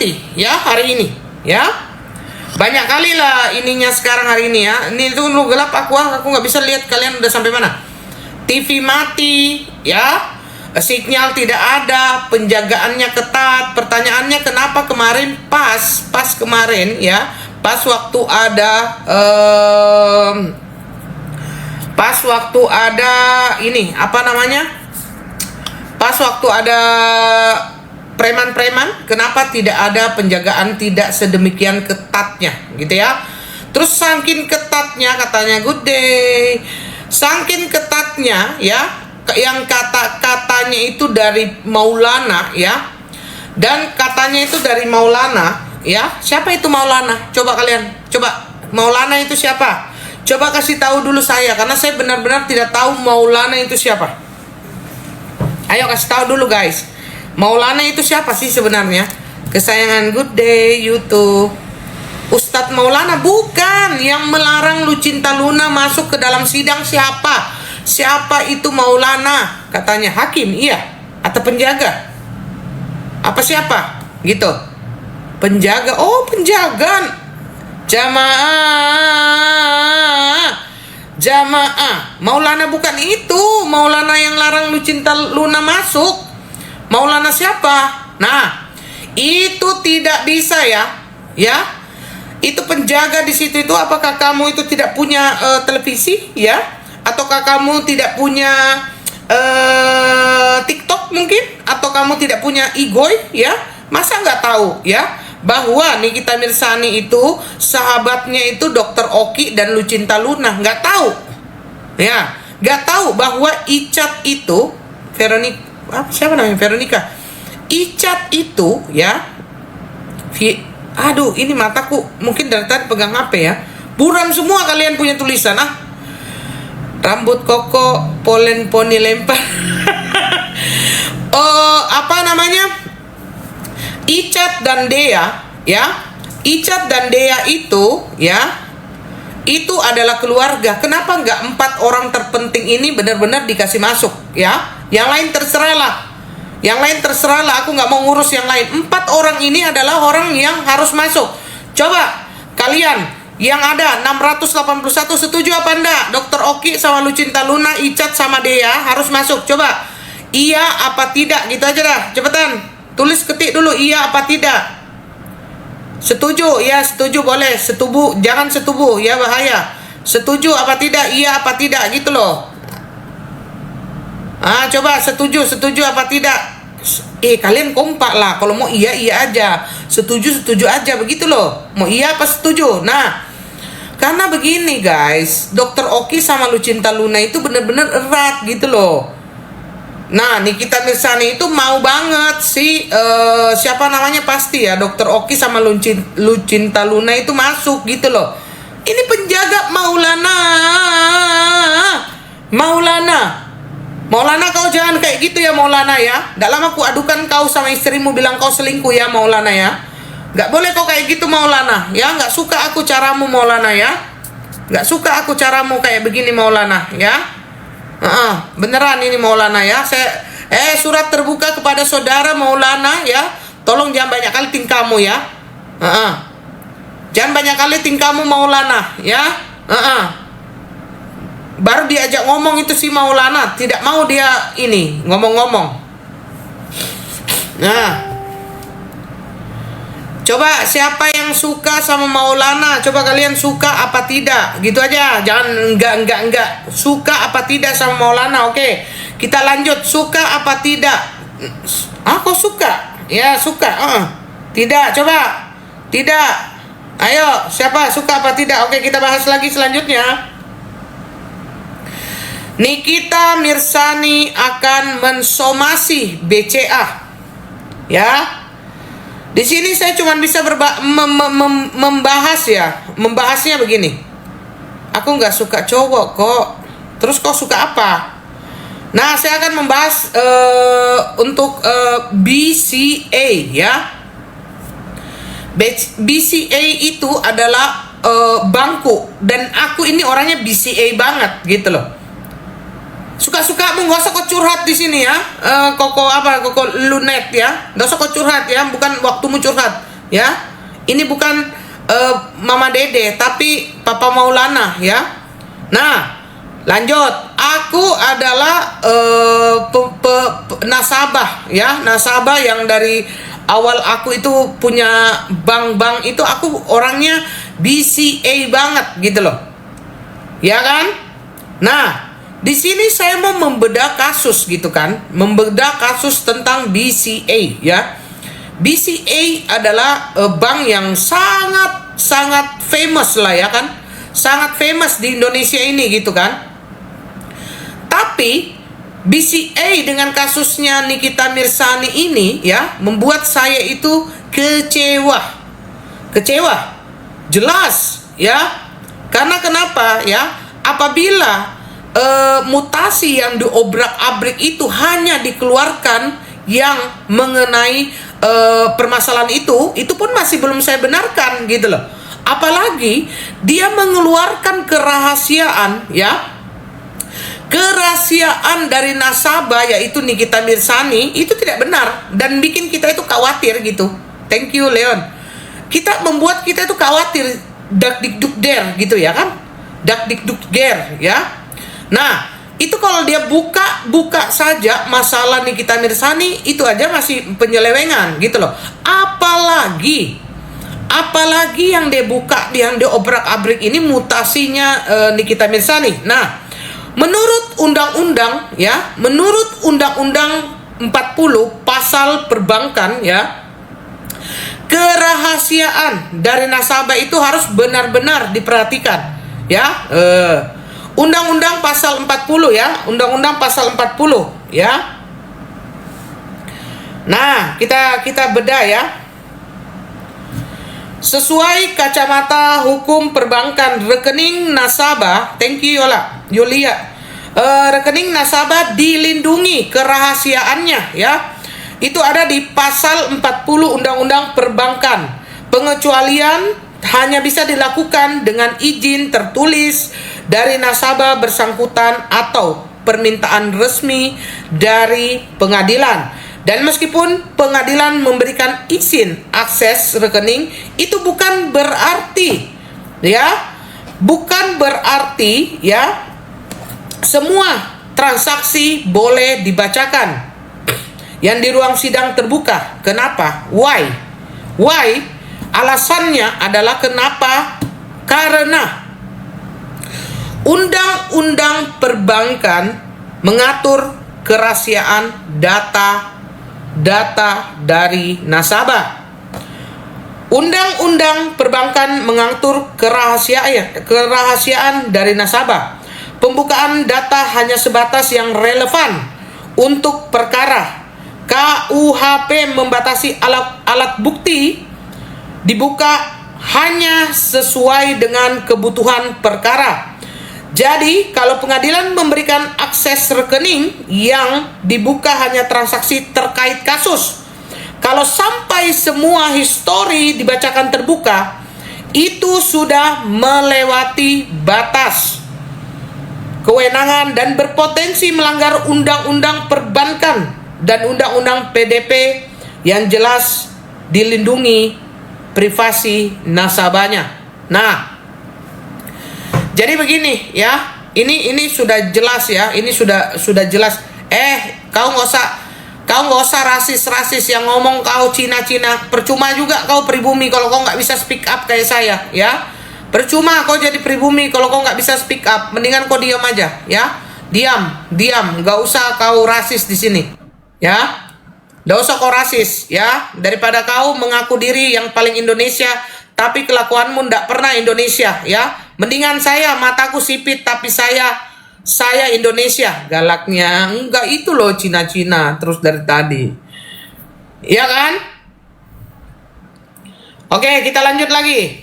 mati ya hari ini ya. Banyak kali lah ininya sekarang hari ini ya. Ini tuh lu gelap, aku nggak bisa lihat kalian udah sampai mana. TV mati ya, sinyal tidak ada, penjagaannya ketat. Pertanyaannya kenapa kemarin pas kemarin ya, pas waktu ada ini apa namanya, pas waktu ada preman-preman, kenapa tidak ada penjagaan tidak sedemikian ketatnya gitu ya. Terus saking ketatnya katanya good day, saking ketatnya ya, yang katanya itu dari Maulana ya, dan katanya itu dari Maulana ya. Siapa itu Maulana? Coba kalian, coba Maulana itu siapa? Coba kasih tahu dulu saya, karena saya benar-benar tidak tahu Maulana itu siapa. Ayo kasih tahu dulu guys, Maulana itu siapa sih sebenarnya? Kesayangan good day YouTube, Ustadz Maulana. Bukan, yang melarang Lucinta Luna masuk ke dalam sidang siapa? Siapa itu Maulana? Katanya hakim, iya, atau penjaga? Apa siapa? Gitu. Penjaga. Oh, penjaga. Jamaah. Maulana bukan itu. Maulana yang larang Lucinta Luna masuk. Maulana siapa? Nah, itu tidak bisa ya. Ya. Itu penjaga di situ itu, apakah kamu itu tidak punya televisi ya? Ataukah kamu tidak punya TikTok mungkin? Atau kamu tidak punya Igoy ya? Masa nggak tahu ya bahwa Nikita Mirzani itu sahabatnya itu Dr. Oki dan Lucinta Luna? Nggak tahu ya? Nggak tahu bahwa Icat itu siapa namanya, Veronica Icat itu ya. Aduh, ini mataku mungkin dari tadi pegang HP ya, buram semua kalian punya tulisan. Rambut koko polen poni lempar. Apa namanya, Icat dan Dea ya. Icat dan Dea itu ya, itu adalah keluarga. Kenapa nggak 4 orang terpenting ini benar-benar dikasih masuk ya? Yang lain terserah lah, aku nggak mau ngurus yang lain. 4 orang ini adalah orang yang harus masuk. Coba kalian yang ada 681 setuju apa enggak? Dr. Oki sama Lucinta Luna, Icat sama Dea harus masuk. Coba iya apa tidak, gitu aja dah. Cepetan tulis, ketik dulu iya apa tidak. Setuju ya, setuju boleh. Setuju jangan setuju ya, bahaya. Setuju apa tidak, iya apa tidak, gitu loh. Coba setuju apa tidak. Kalian kompak lah. Kalau mau iya aja, setuju aja, begitu loh. Mau iya apa setuju. Nah, karena begini guys, Dr. Oki sama Lucinta Luna itu bener-bener erat gitu loh. Nah, Nikita Mirzani itu mau banget si siapa namanya, pasti ya Dr. Oki sama Lucinta Luna itu masuk gitu loh. Ini penjaga Maulana, kau jangan kayak gitu ya Maulana ya. Nggak lama aku adukan kau sama istrimu, bilang kau selingkuh ya Maulana ya. Nggak boleh kau kayak gitu Maulana ya. Nggak suka aku caramu Maulana ya. Nggak suka aku caramu kayak begini Maulana ya. Beneran ini Maulana ya. Surat terbuka kepada saudara Maulana ya. Tolong jangan banyak kali tingkahmu ya. Jangan banyak kali tingkahmu Maulana ya. Baru diajak ngomong itu si Maulana tidak mau dia ini ngomong-ngomong. Nah, coba siapa yang suka sama Maulana? Coba kalian suka apa tidak? Gitu aja, jangan enggak. Suka apa tidak sama Maulana? Oke, kita lanjut. Suka apa tidak? Kok suka? Ya suka. Tidak, coba. Tidak. Ayo, siapa suka apa tidak? Oke, kita bahas lagi selanjutnya. Nikita Mirzani akan mensomasi BCA. Ya. Di sini saya cuma bisa membahas ya. Membahasnya begini. Aku nggak suka cowok kok. Terus kau suka apa? Nah, saya akan membahas untuk BCA ya. BCA itu adalah bangku, dan aku ini orangnya BCA banget gitu loh. Suka-sukamu, nggak usah kau curhat di sini ya. Koko Lunet ya, nggak usah kau curhat ya, bukan waktumu curhat. ya. Ini bukan Mama Dede, tapi Papa Maulana, ya. Nah, lanjut. Aku adalah nasabah, ya. Nasabah yang dari awal aku itu punya bank-bank itu, aku orangnya BCA banget gitu loh. Ya kan? Nah, di sini saya mau membedah kasus gitu kan. Membedah kasus tentang BCA, ya. BCA adalah bank yang sangat famous lah, ya kan. Sangat famous di Indonesia ini gitu kan. Tapi BCA dengan kasusnya Nikita Mirzani ini, ya, membuat saya itu kecewa. Jelas, ya. Karena kenapa, ya? Apabila mutasi yang diobrak-abrik itu hanya dikeluarkan yang mengenai permasalahan itu pun masih belum saya benarkan gitu loh. Apalagi dia mengeluarkan kerahasiaan, ya. Kerahasiaan dari nasabah yaitu Nikita Mirzani itu tidak benar dan bikin kita itu khawatir gitu. Thank you Leon. Membuat kita itu khawatir, dak dikduk der gitu, ya kan? Dak dikduk der, ya. Nah, itu kalau dia buka saja masalah Nikita Mirzani itu aja masih penyelewengan gitu loh. Apalagi yang dia buka, yang dia obrak-abrik ini mutasinya Nikita Mirzani. Nah, menurut undang-undang, ya, menurut Undang-Undang 40 pasal perbankan, ya, kerahasiaan dari nasabah itu harus benar-benar diperhatikan, ya. Undang-Undang pasal 40, ya. Undang-Undang pasal 40, ya. Nah, kita bedah, ya. Sesuai kacamata hukum perbankan, rekening nasabah, thank you Yulia. Rekening nasabah dilindungi kerahasiaannya, ya. Itu ada di pasal 40 Undang-Undang Perbankan. Pengecualian hanya bisa dilakukan dengan izin tertulis dari nasabah bersangkutan atau permintaan resmi dari pengadilan. Dan meskipun pengadilan memberikan izin akses rekening, itu bukan berarti, ya, semua transaksi boleh dibacakan yang di ruang sidang terbuka. Kenapa? Why? Alasannya adalah kenapa? Karena Undang-Undang Perbankan mengatur kerahasiaan data dari nasabah. Undang-Undang Perbankan mengatur kerahasiaan dari nasabah. Pembukaan data hanya sebatas yang relevan untuk perkara. KUHP membatasi alat bukti dibuka hanya sesuai dengan kebutuhan perkara. Jadi, kalau pengadilan memberikan akses rekening yang dibuka hanya transaksi terkait kasus, kalau sampai semua histori dibacakan terbuka, itu sudah melewati batas kewenangan dan berpotensi melanggar Undang-Undang Perbankan dan Undang-Undang PDP yang jelas dilindungi privasi nasabahnya. Nah, jadi begini, ya, ini sudah jelas, ya, ini sudah jelas. Kau nggak usah rasis yang ngomong kau Cina. Percuma juga kau pribumi kalau kau nggak bisa speak up kayak saya, ya. Percuma kau jadi pribumi kalau kau nggak bisa speak up. Mendingan kau diam aja, ya. Diam, nggak usah kau rasis di sini, ya. Nggak usah kau rasis, ya. Daripada kau mengaku diri yang paling Indonesia tapi kelakuanmu nggak pernah Indonesia, ya. Mendingan saya mataku sipit tapi saya Indonesia. Galaknya enggak itu loh Cina terus dari tadi. Ya kan? Oke, kita lanjut lagi.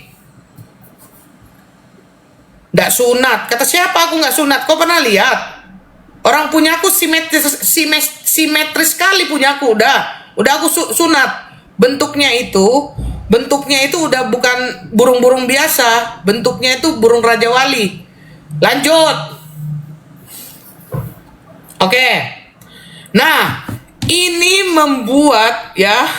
Nggak sunat. Kata siapa aku nggak sunat? Kau pernah lihat? Orang punyaku simetris sekali punyaku. Udah aku sunat. Bentuknya itu udah bukan burung-burung biasa. Bentuknya itu burung Raja Wali. Lanjut. Oke. Nah, ini membuat, ya.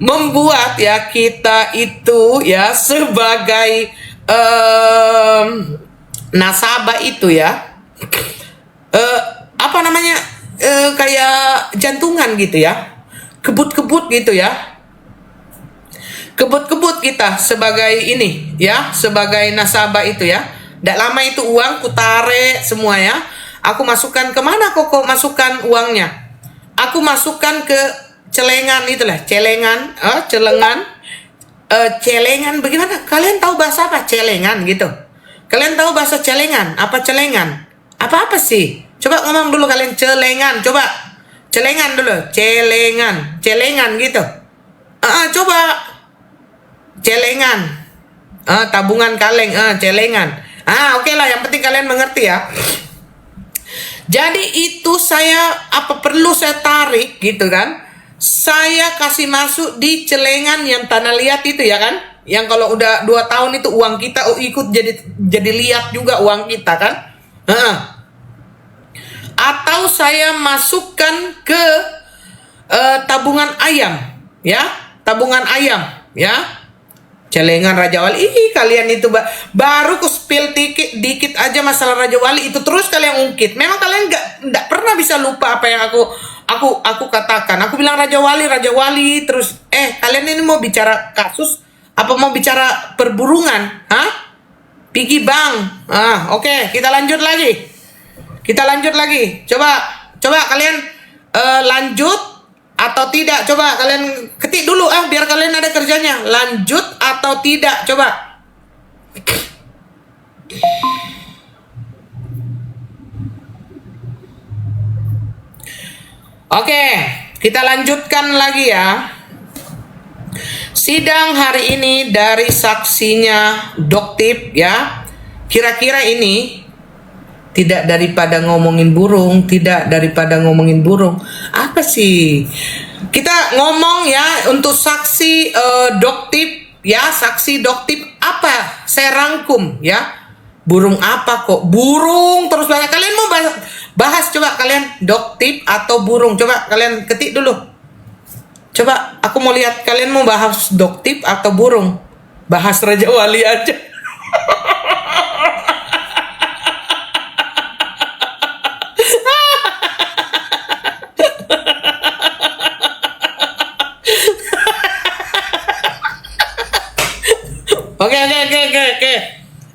membuat ya kita itu ya sebagai nasabah itu ya apa namanya kayak jantungan gitu ya, kebut-kebut gitu ya, kebut-kebut kita sebagai ini ya, sebagai nasabah itu ya. Tidak lama itu uang ku tarik semua ya, aku masukkan kemana kok masukkan uangnya, aku masukkan ke celengan itulah, celengan celengan. Bagaimana kalian tahu bahasa apa celengan gitu? Kalian tahu bahasa celengan apa? Celengan apa sih? Coba ngomong dulu kalian. Celengan, coba celengan dulu, celengan gitu. Coba celengan, tabungan kaleng, celengan. Oke lah, yang penting kalian mengerti ya. Jadi itu saya apa perlu saya tarik gitu kan? Saya kasih masuk di celengan yang tanah liat itu ya kan? Yang kalau udah 2 tahun itu uang kita ikut jadi liat juga uang kita kan? Atau saya masukkan ke tabungan ayam ya, tabungan ayam ya. Celengan Raja Wali. Kalian itu baru ku spill dikit aja masalah Raja Wali itu terus kalian ungkit. Memang kalian nggak pernah bisa lupa apa yang aku katakan. Aku bilang Raja Wali terus kalian ini mau bicara kasus apa mau bicara perburungan? Piggy Bank. Oke, kita lanjut lagi. Coba kalian lanjut atau tidak, coba kalian ketik dulu biar kalian ada kerjanya. Lanjut atau tidak, coba. Oke, kita lanjutkan lagi ya. Sidang hari ini dari saksinya Doktip ya. Kira-kira ini tidak daripada ngomongin burung, apa sih? Kita ngomong ya untuk saksi Doktip ya, saksi Doktip apa? Saya rangkum ya. Burung apa kok? Burung terus banyak. Kalian mau bahas coba kalian Doktip atau burung? Coba kalian ketik dulu. Coba aku mau lihat kalian mau bahas Doktip atau burung? Bahas Raja Wali aja. Oke.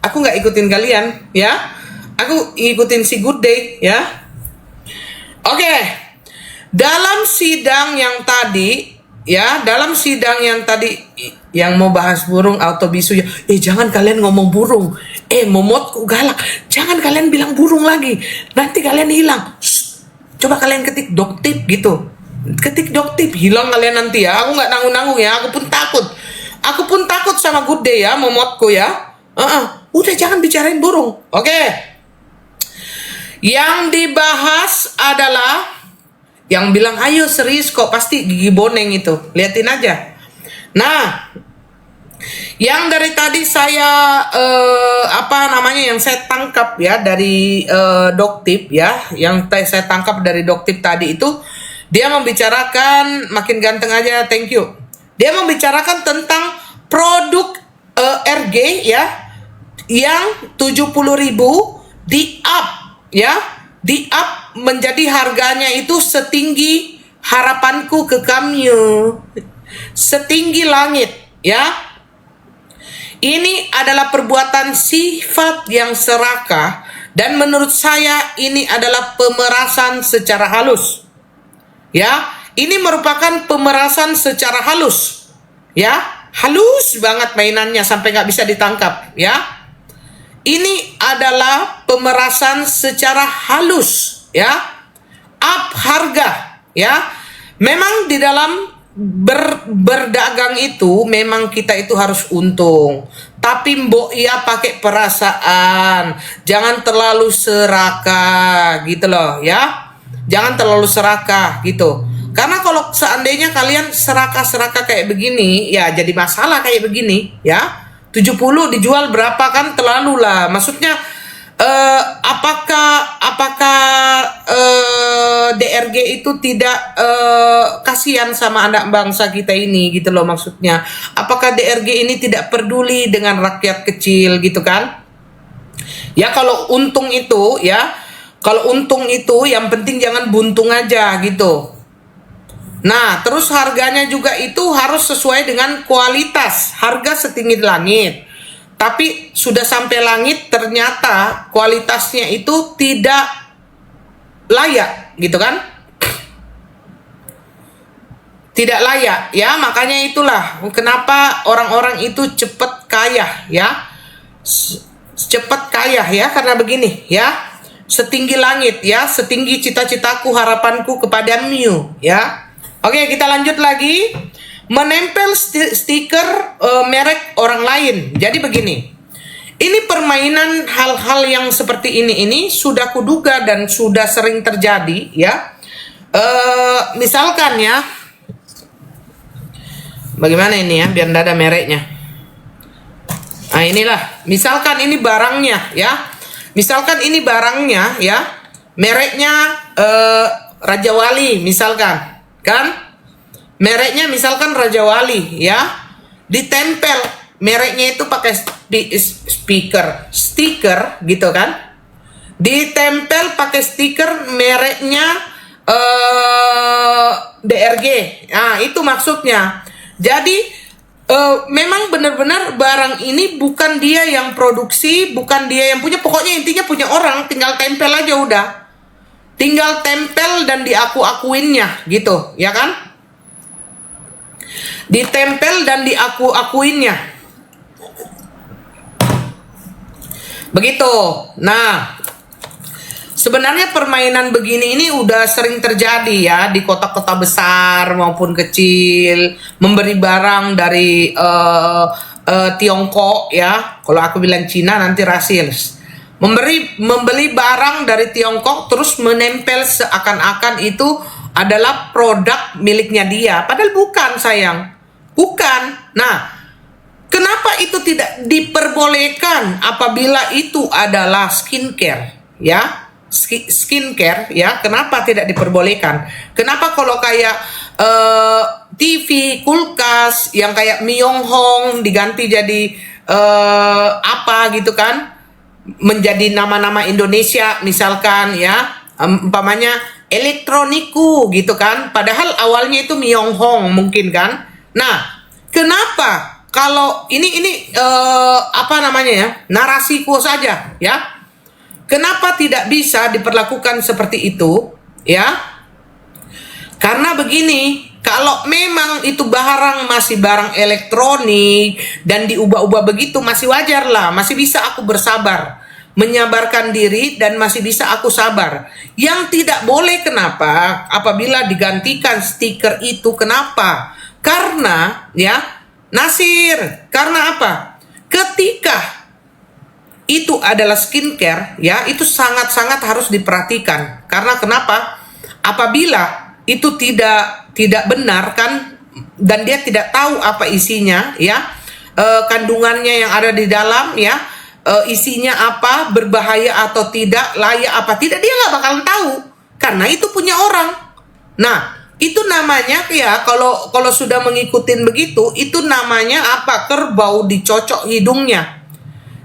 Aku nggak ikutin kalian ya. Aku ikutin si Good Day ya. Oke. Dalam sidang yang tadi yang mau bahas burung atau bisu ya. Jangan kalian ngomong burung. Momotku galak. Jangan kalian bilang burung lagi. Nanti kalian hilang. Coba kalian ketik Doktip gitu. Ketik Doktip, hilang kalian nanti ya. Aku nggak nanggung-nanggung ya. Aku pun takut sama Good Day ya, momotku ya. Udah jangan bicarain burung. Oke. Yang dibahas adalah yang bilang ayo serius kok pasti gigi boneng itu. Liatin aja. Nah, yang dari tadi saya yang saya tangkap ya dari Doktip ya, yang saya tangkap dari Doktip tadi itu dia membicarakan makin ganteng aja, thank you. Dia membicarakan tentang produk RG ya yang 70.000 di up ya, di up menjadi harganya itu setinggi harapanku ke kamu, setinggi langit ya. Ini adalah perbuatan sifat yang serakah dan menurut saya ini adalah pemerasan secara halus ya. Ini merupakan pemerasan secara halus ya, halus banget mainannya sampai nggak bisa ditangkap ya. Ini adalah pemerasan secara halus ya, up harga ya. Memang di dalam berdagang itu memang kita itu harus untung, tapi mbok ya pakai perasaan, jangan terlalu serakah gitu loh ya, jangan terlalu serakah gitu. Karena kalau seandainya kalian serakah-serakah kayak begini, ya jadi masalah kayak begini ya. 70 dijual berapa kan terlalu lah. Maksudnya apakah apakah DRG itu tidak kasihan sama anak bangsa kita ini gitu loh maksudnya. Apakah DRG ini tidak peduli dengan rakyat kecil gitu kan? Ya kalau untung itu ya, kalau untung itu yang penting jangan buntung aja gitu. Nah, terus harganya juga itu harus sesuai dengan kualitas. Harga setinggi langit. Tapi sudah sampai langit ternyata kualitasnya itu tidak layak, gitu kan? Tidak layak, ya makanya itulah kenapa orang-orang itu cepat kaya, ya. Cepat kaya ya karena begini, ya. Setinggi langit, ya, setinggi cita-citaku, harapanku kepadamu, ya. Oke, kita lanjut lagi. Menempel stiker merek orang lain. Jadi begini, ini permainan hal-hal yang seperti ini sudah kuduga dan sudah sering terjadi ya. Misalkan ya, bagaimana ini ya biar tidak ada mereknya. Nah inilah, misalkan ini barangnya ya, misalkan ini barangnya ya, mereknya Raja Wali misalkan, kan? Mereknya misalkan Raja Wali ya, ditempel mereknya itu pakai stiker gitu kan, ditempel pakai stiker mereknya DRG. Nah itu maksudnya. Jadi memang benar-benar barang ini bukan dia yang produksi, bukan dia yang punya, pokoknya intinya punya orang, tinggal tempel aja udah, tinggal tempel dan diaku-akuinnya gitu ya kan, ditempel dan diaku-akuinnya begitu. Nah sebenarnya permainan begini ini udah sering terjadi ya di kota-kota besar maupun kecil. Memberi barang dari Tiongkok ya, kalau aku bilang Cina nanti rasis. Membeli barang dari Tiongkok terus menempel seakan-akan itu adalah produk miliknya dia, padahal bukan sayang, bukan. Nah, kenapa itu tidak diperbolehkan apabila itu adalah skincare ya? Skincare ya, kenapa tidak diperbolehkan? Kenapa kalau kayak TV, kulkas yang kayak Myeonghong diganti jadi apa gitu kan, menjadi nama-nama Indonesia misalkan ya, umpamanya elektroniku gitu kan, padahal awalnya itu Myeonghong mungkin kan. Nah kenapa kalau ini apa namanya ya, narasiku saja ya, kenapa tidak bisa diperlakukan seperti itu ya? Karena begini, kalau memang itu barang masih barang elektronik dan diubah-ubah begitu masih wajar lah, masih bisa aku bersabar, menyabarkan diri dan masih bisa aku sabar. Yang tidak boleh kenapa apabila digantikan stiker itu, kenapa? Karena ya Nasir, karena apa? Ketika itu adalah skincare ya, itu sangat-sangat harus diperhatikan. Karena kenapa? Apabila itu tidak benar kan, dan dia tidak tahu apa isinya ya, kandungannya yang ada di dalam ya, isinya apa, berbahaya atau tidak, layak apa tidak, dia nggak bakalan tahu karena itu punya orang. Nah itu namanya ya, kalau sudah mengikutin begitu, itu namanya apa? Kerbau dicocok hidungnya.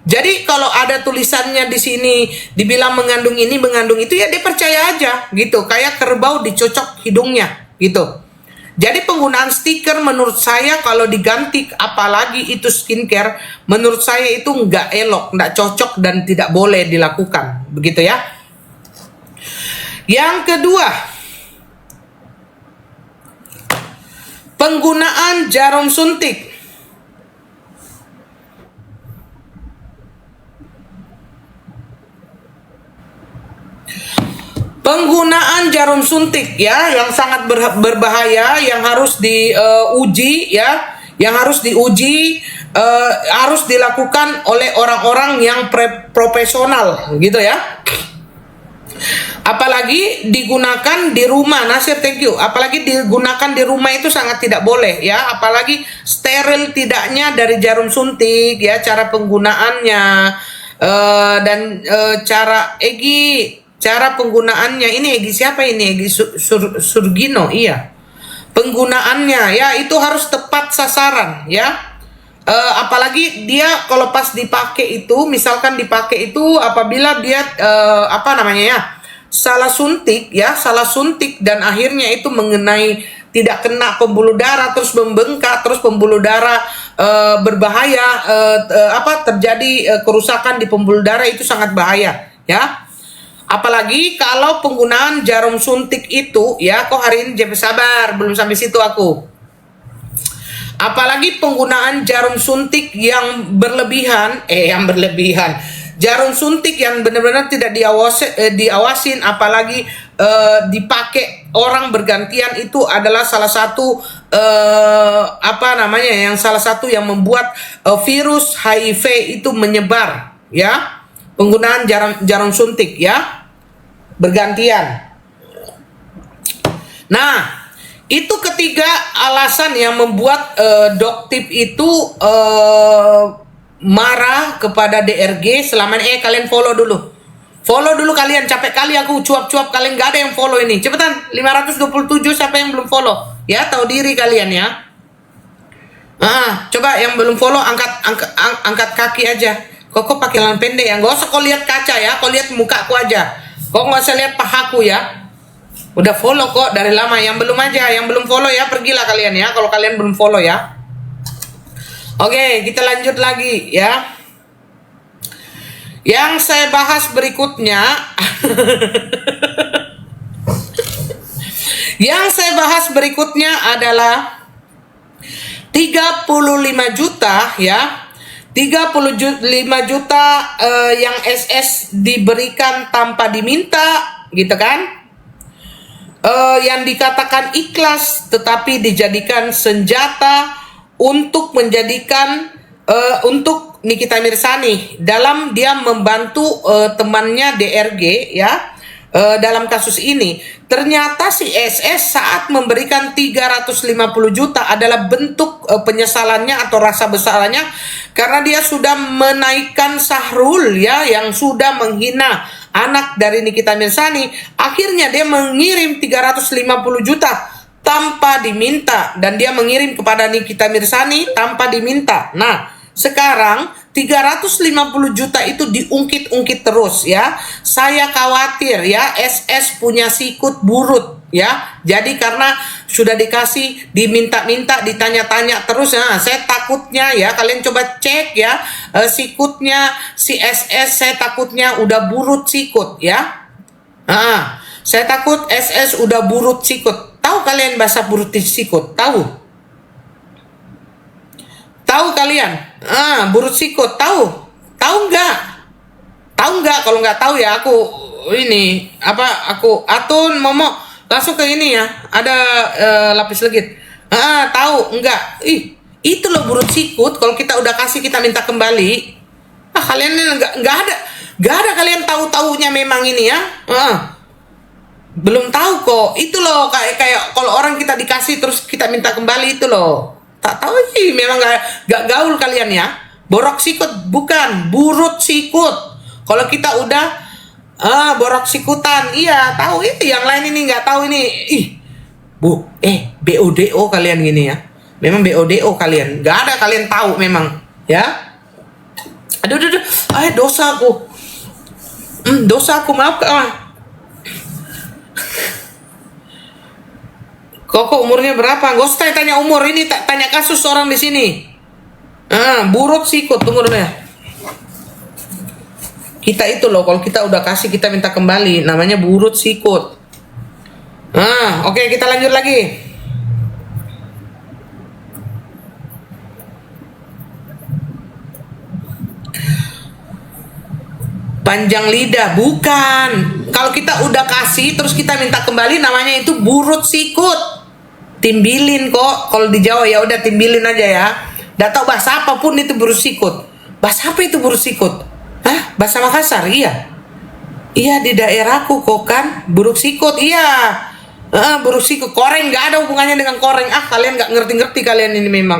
Jadi kalau ada tulisannya di sini dibilang mengandung ini, mengandung itu, ya dia percaya aja gitu, kayak kerbau dicocok hidungnya gitu. Jadi penggunaan stiker menurut saya kalau diganti apalagi itu skincare, menurut saya itu nggak elok, nggak cocok dan tidak boleh dilakukan begitu ya. Yang kedua, penggunaan jarum suntik. Penggunaan jarum suntik ya, yang sangat berbahaya, yang harus diuji ya, yang harus diuji, harus dilakukan oleh orang-orang yang profesional gitu ya. Apalagi digunakan di rumah, Nasir thank you. Apalagi digunakan di rumah itu sangat tidak boleh ya. Apalagi steril tidaknya dari jarum suntik ya, cara penggunaannya dan cara cara penggunaannya. Ini Egy siapa ini? Egy Surgino, iya. Penggunaannya ya itu harus tepat sasaran ya. Apalagi dia kalau pas dipakai itu, misalkan dipakai itu apabila dia apa namanya ya, salah suntik ya, salah suntik dan akhirnya itu mengenai tidak kena pembuluh darah terus membengkak, terus pembuluh darah berbahaya, terjadi kerusakan di pembuluh darah, itu sangat bahaya ya. Apalagi kalau penggunaan jarum suntik itu ya, kok hari ini jangan sabar, belum sampai situ aku. Apalagi penggunaan jarum suntik yang berlebihan, jarum suntik yang benar-benar tidak diawasin, apalagi dipakai orang bergantian, itu adalah salah satu yang salah satu yang membuat virus HIV itu menyebar ya. Penggunaan jarum suntik ya bergantian. Nah, itu ketiga alasan yang membuat Doktip itu marah kepada DRG selama ini. Kalian follow dulu kalian, capek kali aku cuap-cuap, kalian gak ada yang follow ini. Cepetan, 527 siapa yang belum follow ya, tahu diri kalian ya. Coba yang belum follow angkat kaki aja. Kok pakai celana pendek ya? Gak usah kau lihat kaca ya, kau lihat mukaku aja. Kok nggak usah lihat pahaku ya. Udah follow kok dari lama. Yang belum aja, yang belum follow ya, pergilah kalian ya kalau kalian belum follow ya. Oke, kita lanjut lagi ya. Yang saya bahas berikutnya adalah 35 juta ya. 35 juta yang SS diberikan tanpa diminta gitu kan, yang dikatakan ikhlas tetapi dijadikan senjata untuk menjadikan untuk Nikita Mirzani dalam dia membantu temannya DRG ya. Dalam kasus ini ternyata si SS saat memberikan 350 juta adalah bentuk penyesalannya atau rasa bersalahnya karena dia sudah menaikkan Syahrul ya, yang sudah menghina anak dari Nikita Mirzani. Akhirnya dia mengirim 350 juta tanpa diminta dan dia mengirim kepada Nikita Mirzani tanpa diminta. Nah, sekarang 350 juta itu diungkit-ungkit terus ya. Saya khawatir ya SS punya sikut burut ya. Jadi karena sudah dikasih, diminta-minta, ditanya-tanya terus ya. Saya takutnya ya, kalian coba cek ya sikutnya si SS, saya takutnya udah burut sikut ya. Saya takut SS udah burut sikut. Tahu kalian bahasa burut sikut? Tahu kalian? Burut sikut, tahu nggak? Kalau nggak tahu ya aku Atun Momo langsung ke ini ya, ada lapis legit. Tahu nggak? Itu loh burut sikut. Kalau kita udah kasih, kita minta kembali. Kalian nggak ada kalian tahu-taunya memang ini ya. Belum tahu kok. Itu loh kayak kalau orang kita dikasih terus kita minta kembali, itu loh. Tak tahu sih, memang gak gaul kalian ya. Borok sikut bukan, burut sikut. Kalau kita udah borok sikutan, iya tahu. Yang lain ini nggak tahu ini. BODO kalian gini ya. Memang BODO kalian. Nggak ada kalian tahu memang ya. Aduh. Dosa aku. Maaf kak. Kok umurnya berapa? Gak usah tanya umur, ini tanya kasus orang di sini. Burut sikut, tunggu dulu ya. Kita itu loh, kalau kita udah kasih kita minta kembali, namanya burut sikut. Oke, kita lanjut lagi. Panjang lidah, bukan. Kalau kita udah kasih terus kita minta kembali, namanya itu burut sikut. Timbilin kok. Kalau di Jawa ya udah timbilin aja ya. Nggak tahu bahasa apapun itu burut sikut. Bahasa apa itu burut sikut? Bahasa Makassar? Iya. Iya, di daerahku kok kan burut sikut. Iya. Burut sikut. Koreng nggak ada hubungannya dengan koreng. Kalian nggak ngerti-ngerti kalian ini memang.